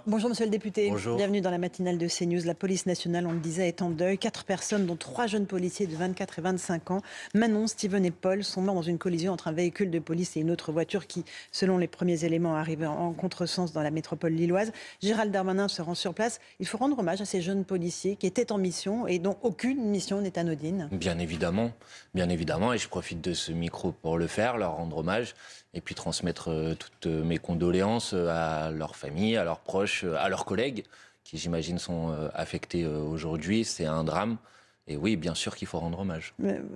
Bonjour monsieur le député, Bonjour. bienvenue dans la matinale de CNews. La police nationale, on le disait, est en deuil. 4 personnes, dont 3 jeunes policiers de 24 et 25 ans, Manon, Steven et Paul, sont morts dans une collision entre un véhicule de police et une autre voiture qui, selon les premiers éléments, arrivait en contresens dans la métropole lilloise. Gérald Darmanin se rend sur place. Il faut rendre hommage à ces jeunes policiers qui étaient en mission et dont aucune mission n'est anodine. Bien évidemment, et je profite de ce micro pour le faire, leur rendre hommage et puis transmettre toutes mes condoléances à leurs familles, à leurs proches, à leurs collègues qui, j'imagine, sont affectés aujourd'hui. C'est un drame. Et oui, bien sûr qu'il faut rendre hommage.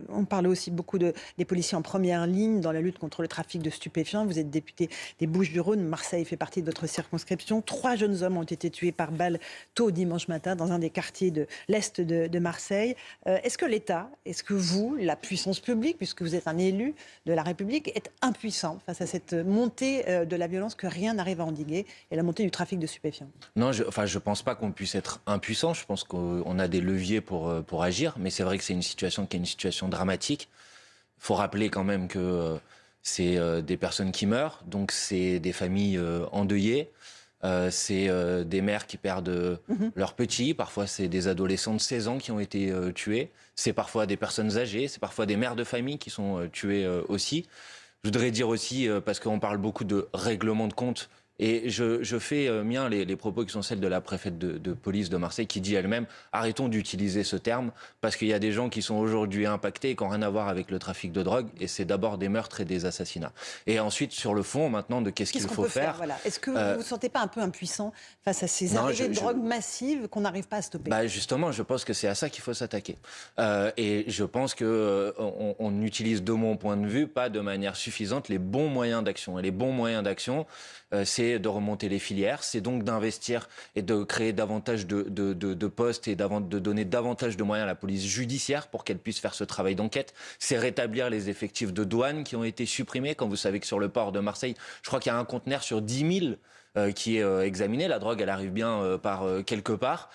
On parle aussi beaucoup des policiers en première ligne dans la lutte contre le trafic de stupéfiants. Vous êtes député des Bouches-du-Rhône. Marseille fait partie de votre circonscription. 3 jeunes hommes ont été tués par balle tôt dimanche matin dans un des quartiers de l'Est de Marseille. Est-ce que l'État, est-ce que vous, la puissance publique, puisque vous êtes un élu de la République, est impuissant face à cette montée de la violence que rien n'arrive à endiguer et la montée du trafic de stupéfiants? Non, je pense pas qu'on puisse être impuissant. Je pense qu'on a des leviers pour agir. Mais c'est vrai que c'est une situation qui est une situation dramatique. Il faut rappeler quand même que c'est des personnes qui meurent, donc c'est des familles endeuillées, c'est des mères qui perdent leurs petits, parfois c'est des adolescents de 16 ans qui ont été tués, c'est parfois des personnes âgées, c'est parfois des mères de famille qui sont tuées aussi. Je voudrais dire aussi, parce qu'on parle beaucoup de règlement de compte, et je fais mien les propos qui sont celles de la préfète de police de Marseille qui dit elle-même « Arrêtons d'utiliser ce terme parce qu'il y a des gens qui sont aujourd'hui impactés et qui n'ont rien à voir avec le trafic de drogue et c'est d'abord des meurtres et des assassinats. » Et ensuite, sur le fond, maintenant, de qu'est-ce qu'il faut faire voilà. Est-ce que vous ne vous sentez pas un peu impuissant face à ces arrivées de drogue massives qu'on n'arrive pas à stopper? Justement, je pense que c'est à ça qu'il faut s'attaquer. Et je pense qu'on utilise, de mon point de vue, pas de manière suffisante les bons moyens d'action. Et les bons moyens d'action, c'est de remonter les filières, c'est donc d'investir et de créer davantage de postes et de donner davantage de moyens à la police judiciaire pour qu'elle puisse faire ce travail d'enquête. C'est rétablir les effectifs de douane qui ont été supprimés. Quand vous savez que sur le port de Marseille, je crois qu'il y a un conteneur sur 10 000 qui est examiné. La drogue, elle arrive bien par quelque part.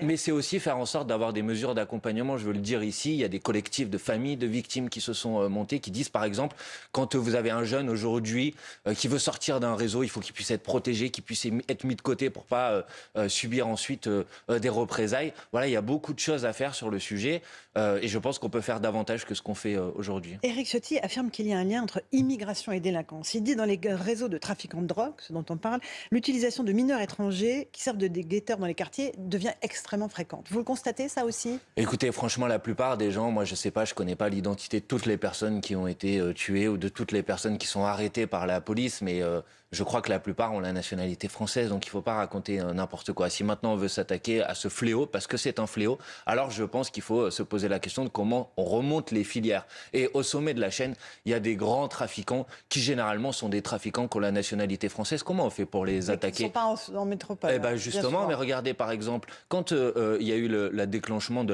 Mais c'est aussi faire en sorte d'avoir des mesures d'accompagnement. Je veux le dire ici, il y a des collectifs de familles de victimes qui se sont montés, qui disent par exemple, quand vous avez un jeune aujourd'hui qui veut sortir d'un réseau, il faut qu'il puisse être protégé, qu'il puisse être mis de côté pour pas subir ensuite des représailles. Voilà, il y a beaucoup de choses à faire sur le sujet et je pense qu'on peut faire davantage que ce qu'on fait aujourd'hui. Éric Ciotti affirme qu'il y a un lien entre immigration et délinquance. Il dit dans les réseaux de trafiquants de drogue, ce dont on parle, l'utilisation de mineurs étrangers qui servent de guetteurs dans les quartiers devient extrêmement fréquente. Vous le constatez, ça aussi? Écoutez, franchement, la plupart des gens, moi je sais pas, je connais pas l'identité de toutes les personnes qui ont été tuées ou de toutes les personnes qui sont arrêtées par la police, mais je crois que la plupart ont la nationalité française, donc il faut pas raconter n'importe quoi. Si maintenant on veut s'attaquer à ce fléau, parce que c'est un fléau, alors je pense qu'il faut se poser la question de comment on remonte les filières. Et au sommet de la chaîne, il y a des grands trafiquants qui généralement sont des trafiquants qui ont la nationalité française. Comment on fait pour les attaquer? Ils ne sont pas en métropole. Eh ben justement, mais regardez par exemple, quand il y a eu le déclenchement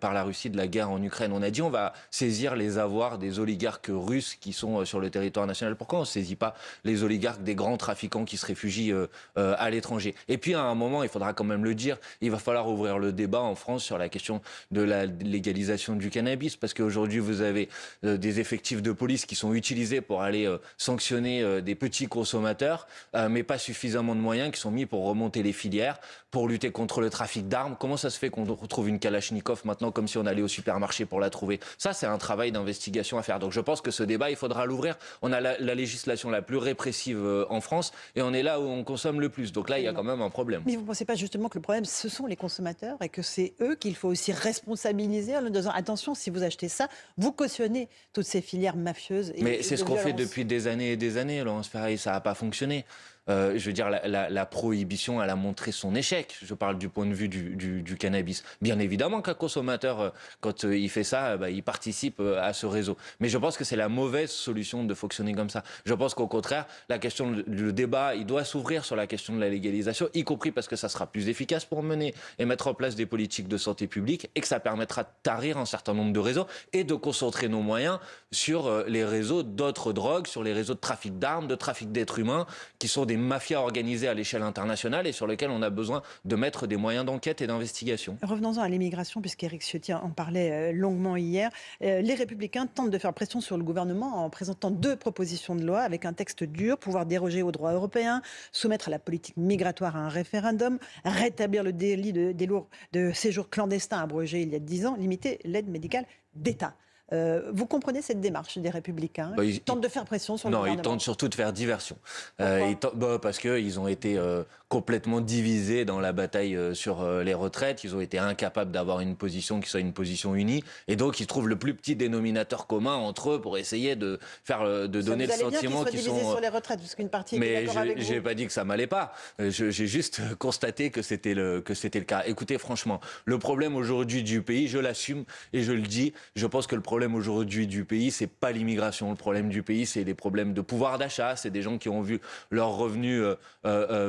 par la Russie de la guerre en Ukraine, on a dit on va saisir les avoirs des oligarques russes qui sont sur le territoire national. Pourquoi on ne saisit pas les oligarques des grands trafiquants qui se réfugient à l'étranger? Et puis à un moment, il faudra quand même le dire, il va falloir ouvrir le débat en France sur la question de la légalisation du cannabis, parce qu'aujourd'hui vous avez des effectifs de police qui sont utilisés pour aller sanctionner des petits consommateurs, mais pas suffisamment de moyens qui sont mis pour remonter les filières, pour lutter contre le trafic d'armes. Comment ça se fait qu'on retrouve une Kalachnikov maintenant comme si on allait au supermarché pour la trouver? Ça, c'est un travail d'investigation à faire. Donc je pense que ce débat, il faudra l'ouvrir. On a la législation la plus répressive en France et on est là où on consomme le plus. Donc là, il y a quand même un problème. Mais vous ne pensez pas justement que le problème, ce sont les consommateurs et que c'est eux qu'il faut aussi responsabiliser en leur disant attention, si vous achetez ça, vous cautionnez toutes ces filières mafieuses. Mais c'est ce qu'on fait depuis des années et des années, Laurence Ferrari, ça n'a pas fonctionné. Je veux dire, la prohibition, elle a montré son échec. Je parle du point de vue du cannabis. Bien évidemment qu'un consommateur, quand il fait ça, il participe à ce réseau. Mais je pense que c'est la mauvaise solution de fonctionner comme ça. Je pense qu'au contraire, le débat, il doit s'ouvrir sur la question de la légalisation, y compris parce que ça sera plus efficace pour mener et mettre en place des politiques de santé publique et que ça permettra de tarir un certain nombre de réseaux et de concentrer nos moyens sur les réseaux d'autres drogues, sur les réseaux de trafic d'armes, de trafic d'êtres humains, qui sont des une mafia organisée à l'échelle internationale et sur lequel on a besoin de mettre des moyens d'enquête et d'investigation. Revenons-en à l'immigration, puisqu'Éric Ciotti en parlait longuement hier. Les Républicains tentent de faire pression sur le gouvernement en présentant 2 propositions de loi avec un texte dur, pouvoir déroger au droit européen, soumettre la politique migratoire à un référendum, rétablir le délit de séjour clandestin abrogé il y a 10 ans, limiter l'aide médicale d'État. Vous comprenez cette démarche des Républicains qui tentent de faire pression sur le gouvernement? Non, ils tentent surtout de faire diversion. Pourquoi? Parce qu'ils ont été complètement divisés dans la bataille sur les retraites. Ils ont été incapables d'avoir une position qui soit une position unie. Et donc, ils trouvent le plus petit dénominateur commun entre eux pour essayer de donner le sentiment qu'ils sont... sur les retraites, parce qu'une partie Mais est d'accord avec vous. j'ai pas dit que ça m'allait pas. J'ai juste constaté que c'était le cas. Écoutez, franchement, le problème aujourd'hui du pays, je l'assume et je le dis, je pense que le problème aujourd'hui du pays, c'est pas l'immigration. Le problème du pays, c'est les problèmes de pouvoir d'achat. C'est des gens qui ont vu leurs revenus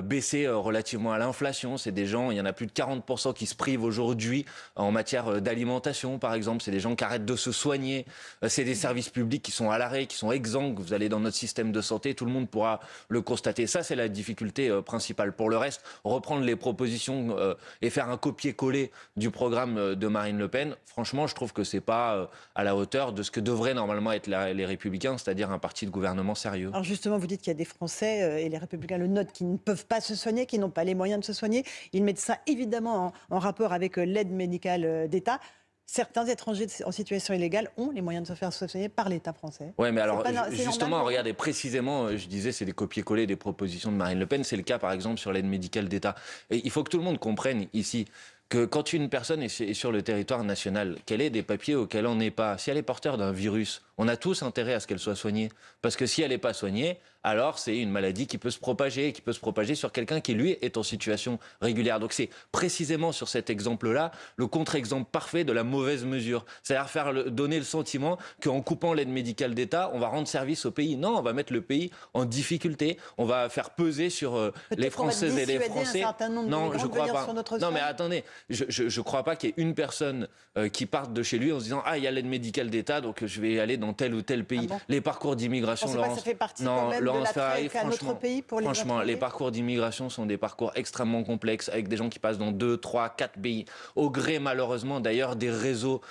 baisser relativement à l'inflation. C'est des gens, il y en a plus de 40% qui se privent aujourd'hui en matière d'alimentation, par exemple. C'est des gens qui arrêtent de se soigner. C'est des services publics qui sont à l'arrêt, qui sont exsangues. Vous allez dans notre système de santé, tout le monde pourra le constater. Ça, c'est la difficulté principale. Pour le reste, reprendre les propositions et faire un copier-coller du programme de Marine Le Pen, franchement, je trouve que c'est pas à la hauteur de ce que devraient normalement être les Républicains, c'est-à-dire un parti de gouvernement sérieux. Alors justement, vous dites qu'il y a des Français, et les Républicains le notent, qui ne peuvent pas se soigner, qui n'ont pas les moyens de se soigner. Ils mettent ça évidemment en rapport avec l'aide médicale d'État. Certains étrangers en situation illégale ont les moyens de se faire soigner par l'État français. Oui, mais alors, justement, normal, regardez, précisément, je disais, c'est des copier-coller des propositions de Marine Le Pen. C'est le cas, par exemple, sur l'aide médicale d'État. Et il faut que tout le monde comprenne ici que quand une personne est sur le territoire national, qu'elle ait des papiers ou qu'elle n'en ait pas, si elle est porteur d'un virus, on a tous intérêt à ce qu'elle soit soignée. Parce que si elle n'est pas soignée, alors c'est une maladie qui peut se propager, et qui peut se propager sur quelqu'un qui, lui, est en situation régulière. Donc c'est précisément sur cet exemple-là le contre-exemple parfait de la mauvaise mesure. C'est-à-dire donner le sentiment qu'en coupant l'aide médicale d'État, on va rendre service au pays. Non, on va mettre le pays en difficulté. On va faire peser sur les Françaises et les Français. Non, je crois pas. Non, mais attendez, je crois pas qu'il y ait une personne qui parte de chez lui en se disant « Ah, il y a l'aide médicale d'État, donc je vais aller dans tel ou tel pays. » Ah bon? Les parcours d'immigration, Laurence, ça fait partie quand même de l'attrait qu'a notre pays pour les franchement, étrangers. les parcours d'immigration sont des parcours extrêmement complexes, avec des gens qui passent dans 2, 3, 4 pays, au gré malheureusement d'ailleurs des réseaux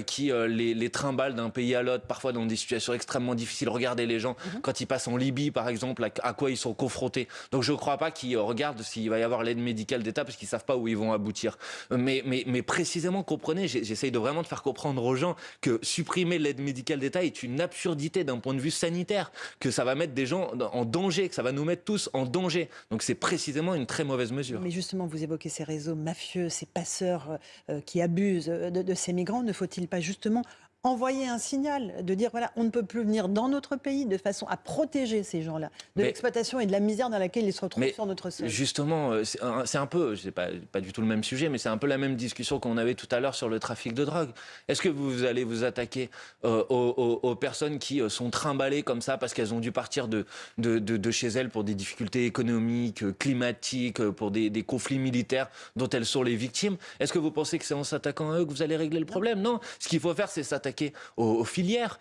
qui les trimballent d'un pays à l'autre, parfois dans des situations extrêmement difficiles. Regardez les gens, quand ils passent en Libye par exemple, à quoi ils sont confrontés. Donc je ne crois pas qu'ils regardent s'il va y avoir l'aide médicale d'État, parce qu'ils ne savent pas où ils vont aboutir. Mais précisément, comprenez, j'essaye vraiment de faire comprendre aux gens que supprimer l'aide médicale d'État est une absurdité d'un point de vue sanitaire, que ça va mettre des gens en danger, que ça va nous mettre tous en danger. Donc c'est précisément une très mauvaise mesure. Mais justement, vous évoquez ces réseaux mafieux, ces passeurs qui abusent de ces migrants. Ne faut-il pas justement envoyer un signal de dire voilà, on ne peut plus venir dans notre pays, de façon à protéger ces gens-là de l'exploitation et de la misère dans laquelle ils se retrouvent sur notre sol? Justement, c'est un peu, c'est pas du tout le même sujet, mais c'est un peu la même discussion qu'on avait tout à l'heure sur le trafic de drogue. Est-ce que vous allez vous attaquer aux personnes qui sont trimballées comme ça parce qu'elles ont dû partir de chez elles pour des difficultés économiques, climatiques, pour des conflits militaires dont elles sont les victimes? Est-ce que vous pensez que c'est en s'attaquant à eux que vous allez régler le problème? Non. Ce qu'il faut faire, c'est s'attaquer aux filières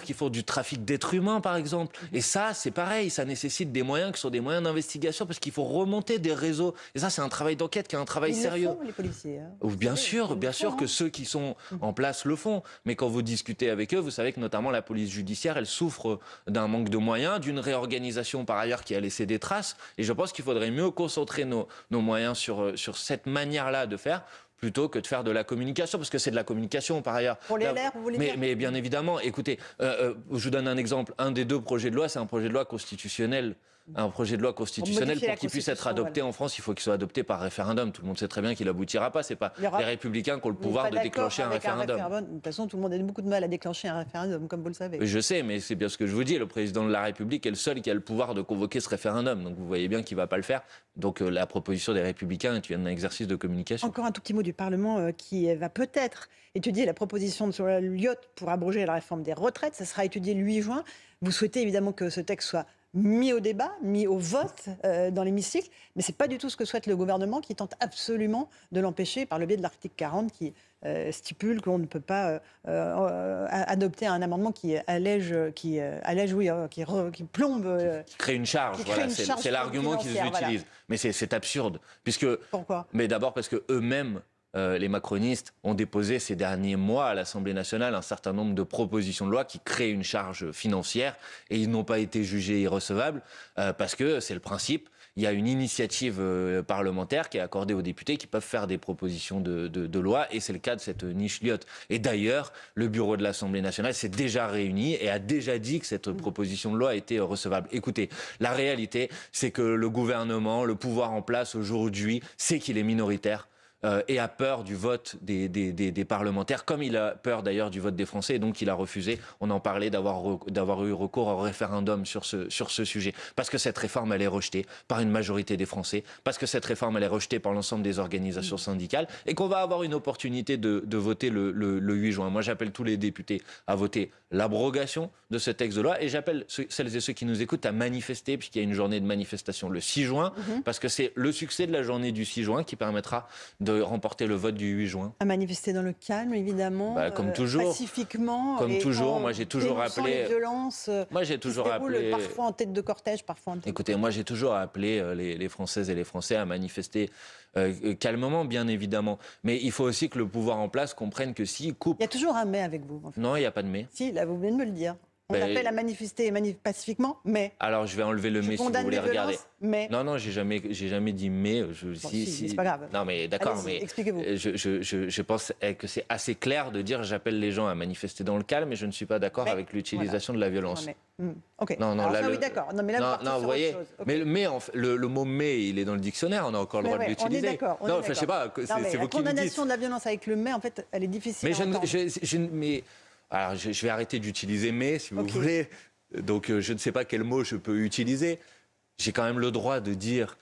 qui font du trafic d'êtres humains, par exemple. Et ça, c'est pareil, ça nécessite des moyens qui sont des moyens d'investigation, parce qu'il faut remonter des réseaux. Et ça, c'est un travail d'enquête qui est un travail sérieux. Ils le font, les policiers. Bien sûr que ceux qui sont en place le font. Mais quand vous discutez avec eux, vous savez que notamment la police judiciaire, elle souffre d'un manque de moyens, d'une réorganisation par ailleurs qui a laissé des traces. Et je pense qu'il faudrait mieux concentrer nos moyens sur cette manière-là de faire, plutôt que de faire de la communication, parce que c'est de la communication par ailleurs. Pour les LR, vous voulez dire? Mais bien évidemment, écoutez, je vous donne un exemple. Un des 2 projets de loi, c'est un projet de loi constitutionnel. Un projet de loi constitutionnel, pour qu'il puisse être adopté en France, il faut qu'il soit adopté par référendum. Tout le monde sait très bien qu'il n'aboutira pas. C'est pas les Républicains qui ont le pouvoir de déclencher un référendum. De toute façon, tout le monde a beaucoup de mal à déclencher un référendum, comme vous le savez. Je sais, mais c'est bien ce que je vous dis. Le président de la République est le seul qui a le pouvoir de convoquer ce référendum. Donc vous voyez bien qu'il ne va pas le faire. Donc la proposition des Républicains est un exercice de communication. Encore un tout petit mot du Parlement qui va peut-être étudier la proposition sur l'IOT pour abroger la réforme des retraites. Ça sera étudié le 8 juin. Vous souhaitez évidemment que ce texte soit mis au débat, mis au vote dans l'hémicycle, mais ce n'est pas du tout ce que souhaite le gouvernement qui tente absolument de l'empêcher par le biais de l'article 40 qui stipule qu'on ne peut pas adopter un amendement qui plombe... Qui crée une charge, c'est l'argument qu'ils utilisent. Voilà. Mais c'est absurde. Pourquoi ? Mais d'abord parce qu'eux-mêmes, les macronistes ont déposé ces derniers mois à l'Assemblée nationale un certain nombre de propositions de loi qui créent une charge financière et ils n'ont pas été jugés irrecevables parce que c'est le principe. Il y a une initiative parlementaire qui est accordée aux députés qui peuvent faire des propositions de loi et c'est le cas de cette niche Lyotte. Et d'ailleurs, le bureau de l'Assemblée nationale s'est déjà réuni et a déjà dit que cette proposition de loi était recevable. Écoutez, la réalité, c'est que le gouvernement, le pouvoir en place aujourd'hui, sait qu'il est minoritaire. Et a peur du vote des parlementaires, comme il a peur d'ailleurs du vote des Français, et donc il a refusé, on en parlait, d'avoir eu recours au référendum sur ce sujet. Parce que cette réforme, elle est rejetée par une majorité des Français, parce que cette réforme, elle est rejetée par l'ensemble des organisations syndicales, et qu'on va avoir une opportunité de voter le 8 juin. Moi, j'appelle tous les députés à voter l'abrogation de ce texte de loi, et j'appelle celles et ceux qui nous écoutent à manifester, puisqu'il y a une journée de manifestation le 6 juin, parce que c'est le succès de la journée du 6 juin qui permettra de remporter le vote du 8 juin. À manifester dans le calme, évidemment, comme toujours, pacifiquement. Comme toujours, moi j'ai toujours appelé... les violences moi j'ai toujours appelé... parfois en tête de cortège, parfois en tête Écoutez, moi j'ai toujours appelé les Françaises et les Français à manifester calmement, bien évidemment. Mais il faut aussi que le pouvoir en place comprenne que s'il coupe... Il y a toujours un mais avec vous. En fait. Non, il n'y a pas de mais. Si, là vous venez de me le dire. On appelle à manifester pacifiquement, mais... Alors, je vais enlever le mais si vous voulez regarder. Mais... Non, j'ai jamais dit mais. C'est pas grave. Non, mais d'accord, mais expliquez-vous. Je pense que c'est assez clair de dire j'appelle les gens à manifester dans le calme, et je ne suis pas d'accord avec l'utilisation de la violence. Ok. Non, là, oui, d'accord. Non, mais là, vous voyez. Okay. Mais le mot mais, il est dans le dictionnaire. On a encore le droit de l'utiliser. On est d'accord. Non, je sais pas. C'est vous qui me dites. La condamnation de la violence avec le mais, en fait, elle est difficile. Mais alors, je vais arrêter d'utiliser mais, si vous voulez. Donc, je ne sais pas quel mot je peux utiliser. J'ai quand même le droit de dire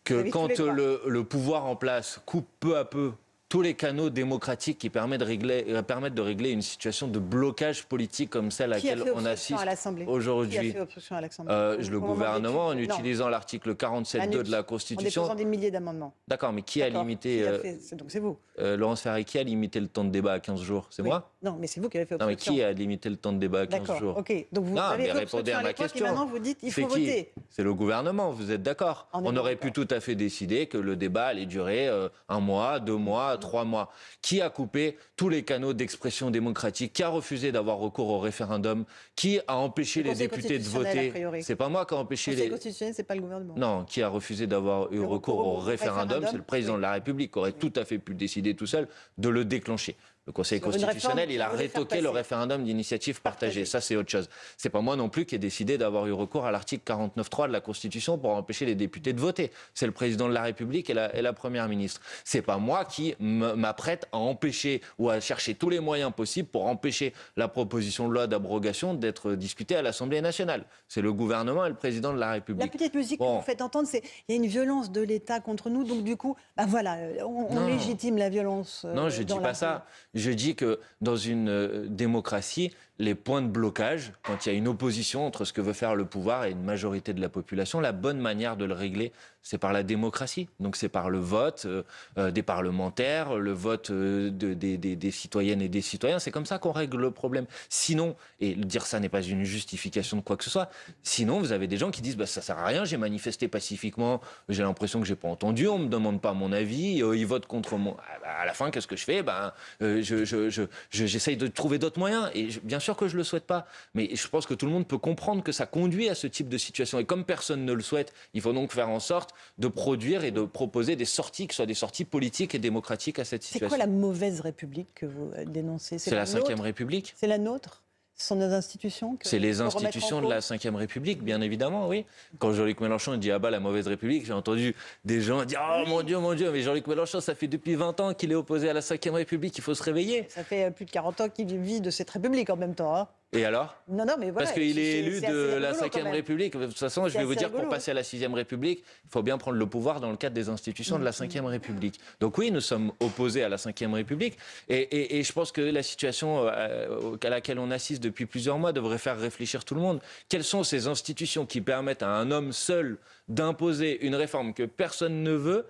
que quand le pouvoir en place coupe peu à peu tous les canaux démocratiques qui permettent de régler une situation de blocage politique comme celle à laquelle on assiste aujourd'hui. Qui a fait obstruction à l'Assemblée ? Le gouvernement, en utilisant l'article 47.2 de la Constitution. En déposant des milliers d'amendements. D'accord, mais qui a limité... Donc c'est vous. Laurence Ferrari, qui a limité le temps de débat à 15 jours ? C'est moi ? Non, mais c'est vous qui avez fait obstruction. Non, mais qui a limité le temps de débat à 15 jours ? Ok. Donc vous avez fait répondez à ma question. Et maintenant vous dites il faut voter. C'est le gouvernement, vous êtes d'accord ? On aurait pu tout à fait décider que le débat allait durer 1 mois, 2 mois, 3 mois. Qui a coupé tous les canaux d'expression démocratique ? Qui a refusé d'avoir recours au référendum ? Qui a empêché les députés de voter ? C'est pas moi qui a empêché les... Le Conseil constitutionnel, c'est pas le gouvernement. Non, qui a refusé d'avoir eu recours au référendum ? C'est le président de la République qui aurait tout à fait pu décider tout seul de le déclencher. Le Conseil constitutionnel, il a rétoqué le référendum d'initiative partagée. Ça, c'est autre chose. C'est pas moi non plus qui ai décidé d'avoir eu recours à l'article 49.3 de la Constitution pour empêcher les députés de voter. C'est le président de la République et la première ministre. C'est pas moi qui m'apprête à empêcher ou à chercher tous les moyens possibles pour empêcher la proposition de loi d'abrogation d'être discutée à l'Assemblée nationale. C'est le gouvernement et le président de la République. La petite musique que vous faites entendre, c'est il y a une violence de l'État contre nous, donc du coup, on légitime la violence. Non, je dis pas ça. Je dis que dans une démocratie, les points de blocage, quand il y a une opposition entre ce que veut faire le pouvoir et une majorité de la population, la bonne manière de le régler, c'est par la démocratie. Donc c'est par le vote des parlementaires, le vote des citoyennes et des citoyens. C'est comme ça qu'on règle le problème. Sinon, et dire ça n'est pas une justification de quoi que ce soit, sinon vous avez des gens qui disent ça sert à rien, j'ai manifesté pacifiquement, j'ai l'impression que j'ai pas entendu, on me demande pas mon avis, ils votent contre moi. À la fin, qu'est-ce que je fais ? J'essaye de trouver d'autres moyens. Et bien sûr que je le souhaite pas, mais je pense que tout le monde peut comprendre que ça conduit à ce type de situation. Et comme personne ne le souhaite, il faut donc faire en sorte de produire et de proposer des sorties qui soient des sorties politiques et démocratiques à cette situation. C'est quoi la mauvaise République que vous dénoncez ? C'est la Ve République. C'est la nôtre ? Ce sont nos institutions. C'est les institutions de la Ve République, bien évidemment, oui. Quand Jean-Luc Mélenchon dit « Ah bah, la mauvaise République », j'ai entendu des gens dire « Oh mon Dieu, mais Jean-Luc Mélenchon, ça fait depuis 20 ans qu'il est opposé à la Ve République, il faut se réveiller ». Ça fait plus de 40 ans qu'il vit de cette République en même temps, hein. Et alors? Non, non, mais voilà. Parce qu'il est élu c'est de assez la rigolo, quand 5e même. République. De toute façon, je C'est vais vous assez dire, pour rigolo. passer à la 6e République, il faut bien prendre le pouvoir dans le cadre des institutions de la 5e République. Donc oui, nous sommes opposés à la 5e République. Et je pense que la situation à laquelle on assiste depuis plusieurs mois devrait faire réfléchir tout le monde. Quelles sont ces institutions qui permettent à un homme seul d'imposer une réforme que personne ne veut?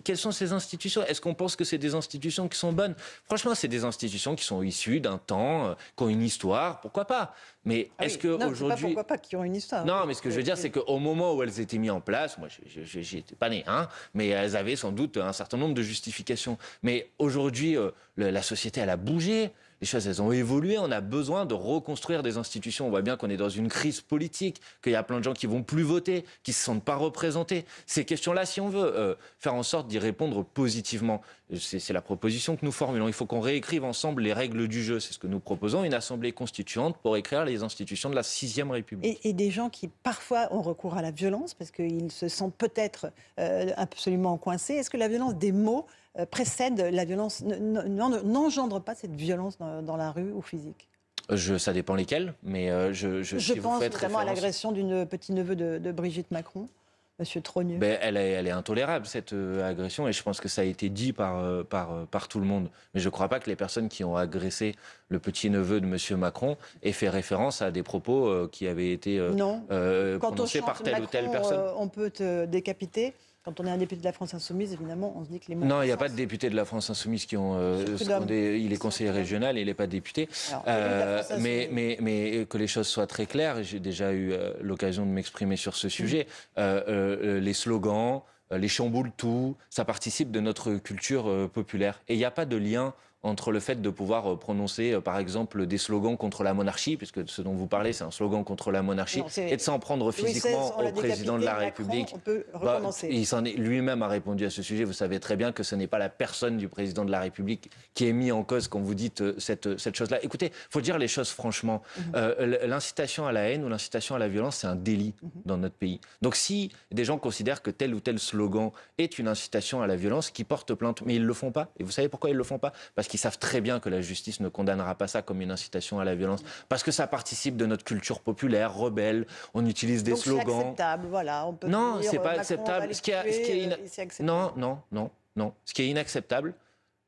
Quelles sont ces institutions? Est-ce qu'on pense que c'est des institutions qui sont bonnes? Franchement, c'est des institutions qui sont issues d'un temps, qui ont une histoire, pourquoi pas? Mais Ah est-ce oui. Non, c'est pas qu'aujourd'hui... pourquoi pas qui ont une histoire. Non, mais ce que je veux dire, c'est qu'au moment où elles étaient mises en place, moi, j'y étais pas né, hein, mais elles avaient sans doute un certain nombre de justifications. Mais aujourd'hui, la société, elle a bougé. Les choses, elles ont évolué. On a besoin de reconstruire des institutions. On voit bien qu'on est dans une crise politique, qu'il y a plein de gens qui vont plus voter, qui se sentent pas représentés. Ces questions-là, si on veut faire en sorte d'y répondre positivement, c'est la proposition que nous formulons. Il faut qu'on réécrive ensemble les règles du jeu. C'est ce que nous proposons, une assemblée constituante pour écrire les institutions de la 6e République. Et des gens qui parfois ont recours à la violence parce qu'ils se sentent peut-être absolument coincés. Est-ce que la violence des mots précède la violence, n'engendre pas cette violence dans la rue ou physique? Ça dépend lesquels, mais Je si vous pense faites notamment à référence... l'agression d'une petit-neveu de Brigitte Macron, Monsieur Trogneux. Ben, elle est intolérable, cette agression, et je pense que ça a été dit par tout le monde. Mais je ne crois pas que les personnes qui ont agressé le petit-neveu de M. Macron aient fait référence à des propos qui avaient été Non. Quand on prononcés chante par telle ou telle Macron, personne. on peut te décapiter. Quand on est un député de la France Insoumise, évidemment, on se dit que les mots... Non, il n'y a sens. pas de député de la France Insoumise qui ont... Prud'homme. il est conseiller régional et il n'est pas député. Alors, élu de la France Insoumise. Mais que les choses soient très claires, j'ai déjà eu l'occasion de m'exprimer sur ce sujet, les slogans, les chamboule-tout, ça participe de notre culture populaire. Et il n'y a pas de lien entre le fait de pouvoir prononcer, par exemple, des slogans contre la monarchie, puisque ce dont vous parlez, c'est un slogan contre la monarchie, Non, et de s'en prendre physiquement au président de la République. On peut recommencer. Lui-même a répondu à ce sujet. Vous savez très bien que ce n'est pas la personne du président de la République qui est mise en cause quand vous dites cette chose-là. Écoutez, il faut dire les choses franchement. L'incitation à la haine ou l'incitation à la violence, c'est un délit dans notre pays. Donc si des gens considèrent que tel ou tel slogan est une incitation à la violence, qui portent plainte, mais ils ne le font pas. Et vous savez pourquoi ils ne le font pas? Parce qu'ils savent très bien que la justice ne condamnera pas ça comme une incitation à la violence. Parce que ça participe de notre culture populaire, rebelle. On utilise des Donc slogans. c'est acceptable, voilà. On peut Non, dire, c'est pas Macron, acceptable. on va les tuer, c'est acceptable. Non. Ce qui est inacceptable,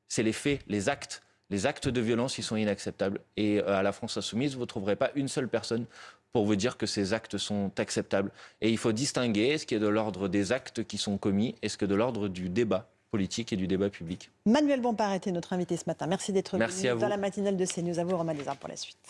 c'est les faits, les actes. Les actes de violence, ils sont inacceptables. Et à la France Insoumise, vous ne trouverez pas une seule personne pour vous dire que ces actes sont acceptables. Et il faut distinguer ce qui est de l'ordre des actes qui sont commis et ce qui est de l'ordre du débat politique et du débat public. Manuel Bompard était notre invité ce matin. Merci d'être venu à vous. dans la matinale de CNews. À vous, Romain Desarts, pour la suite.